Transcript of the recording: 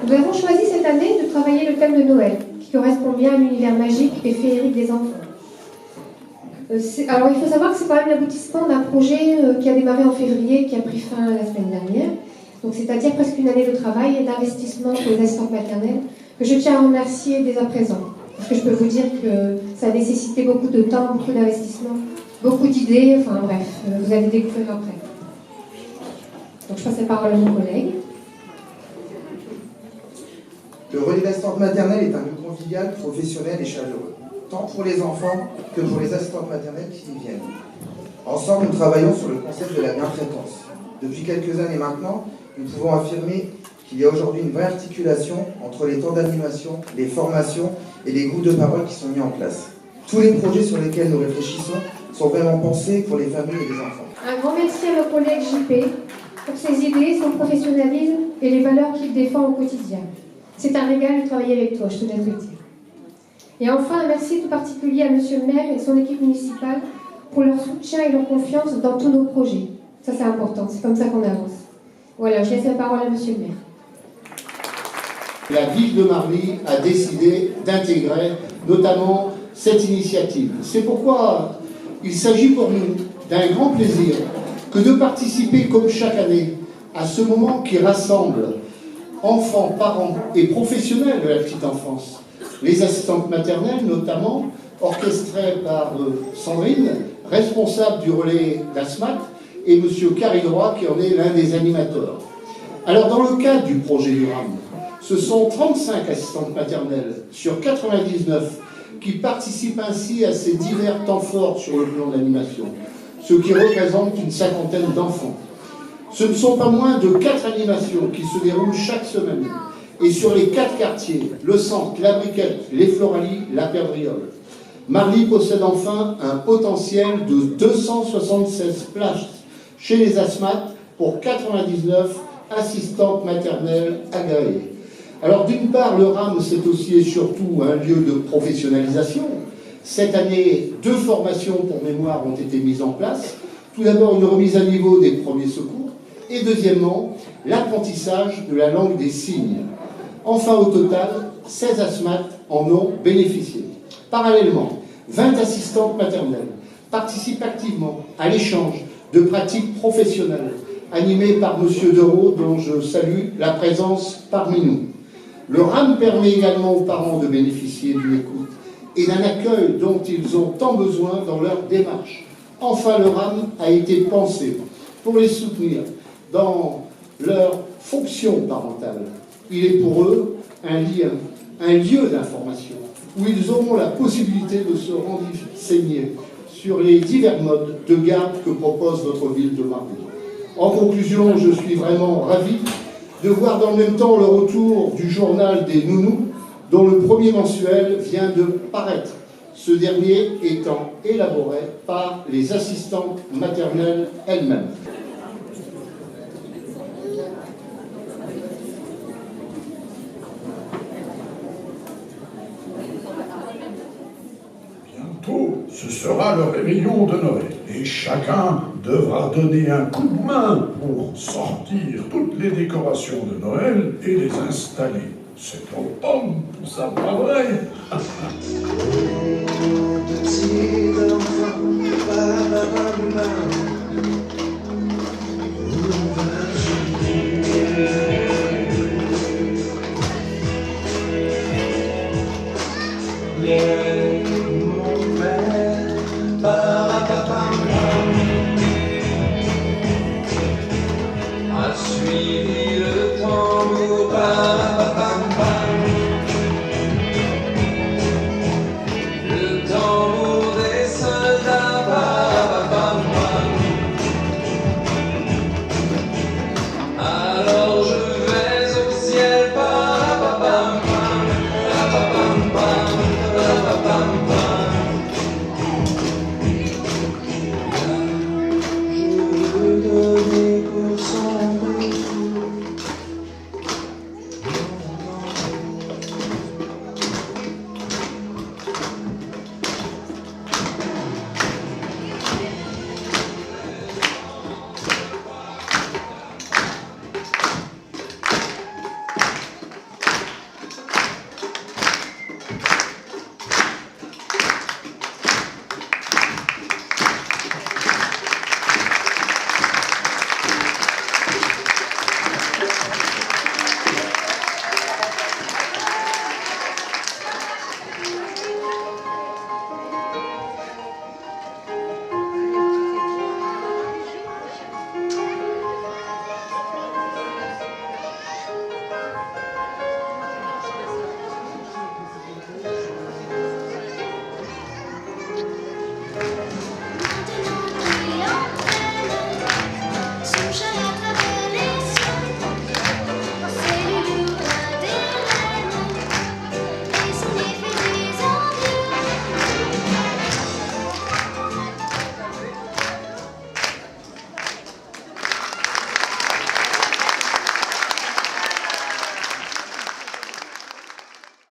Nous avons choisi cette année de travailler le thème de Noël, qui correspond bien à l'univers magique et féerique des enfants. Alors il faut savoir que c'est quand même l'aboutissement d'un projet qui a démarré en février, qui a pris fin la semaine dernière. Donc c'est-à-dire presque une année de travail et d'investissement pour les assistantes maternelles, que je tiens à remercier dès à présent. Parce que je peux vous dire que ça a nécessité beaucoup de temps, beaucoup d'investissement, beaucoup d'idées, enfin bref, vous allez découvrir après. Donc je passe la parole à mon collègue. Le relais d'assistante maternelle est un lieu convivial, professionnel et chaleureux, tant pour les enfants que pour les assistantes maternelles qui y viennent. Ensemble, nous travaillons sur le concept de la bientraitance. Depuis quelques années maintenant, nous pouvons affirmer qu'il y a aujourd'hui une vraie articulation entre les temps d'animation, les formations et les groupes de parole qui sont mis en place. Tous les projets sur lesquels nous réfléchissons sont vraiment pensés pour les familles et les enfants. Un grand merci à mon collègue JP pour ses idées, son professionnalisme et les valeurs qu'il défend au quotidien. C'est un régal de travailler avec toi, je te laisse le dire. Et enfin, un merci tout particulier à Monsieur le maire et son équipe municipale pour leur soutien et leur confiance dans tous nos projets. Ça, c'est important, c'est comme ça qu'on avance. Voilà, je laisse la parole à Monsieur le maire. La ville de Marly a décidé d'intégrer notamment cette initiative. C'est pourquoi il s'agit pour nous d'un grand plaisir que de participer comme chaque année à ce moment qui rassemble enfants, parents et professionnels de la petite enfance. Les assistantes maternelles notamment, orchestrées par Sandrine, responsable du relais d'ASMAT, et M. Caridroit qui en est l'un des animateurs. Alors dans le cadre du projet du RAM, ce sont 35 assistantes maternelles sur 99 qui participent ainsi à ces divers temps forts sur le plan d'animation, ce qui représente une cinquantaine d'enfants. Ce ne sont pas moins de 4 animations qui se déroulent chaque semaine, et sur les 4 quartiers, le centre, la briquette, les Floralies, la Perdriole. Marly possède enfin un potentiel de 276 places chez les ASMAT pour 99 assistantes maternelles agréées. Alors d'une part, le RAM, c'est aussi et surtout un lieu de professionnalisation. Cette année, 2 formations pour mémoire ont été mises en place. Tout d'abord, une remise à niveau des premiers secours. Et deuxièmement, l'apprentissage de la langue des signes. Enfin, au total, 16 ASMAT en ont bénéficié. Parallèlement, 20 assistantes maternelles participent activement à l'échange de pratiques professionnelles animées par M. Dereau, dont je salue la présence parmi nous. Le RAM permet également aux parents de bénéficier d'une écoute et d'un accueil dont ils ont tant besoin dans leur démarche. Enfin, le RAM a été pensé pour les soutenir dans leur fonction parentale. Il est pour eux un lieu d'information où ils auront la possibilité de se renseigner sur les divers modes de garde que propose notre ville de Marly. En conclusion, je suis vraiment ravi de voir dans le même temps le retour du journal des nounous, dont le premier mensuel vient de paraître, ce dernier étant élaboré par les assistantes maternelles elles-mêmes. Bientôt, ce sera le réveillon de Noël et chacun devra donner un coup de main pour sortir toutes les décorations de Noël et les installer. C'est automne, tout ça, pas vrai? Petit enfant,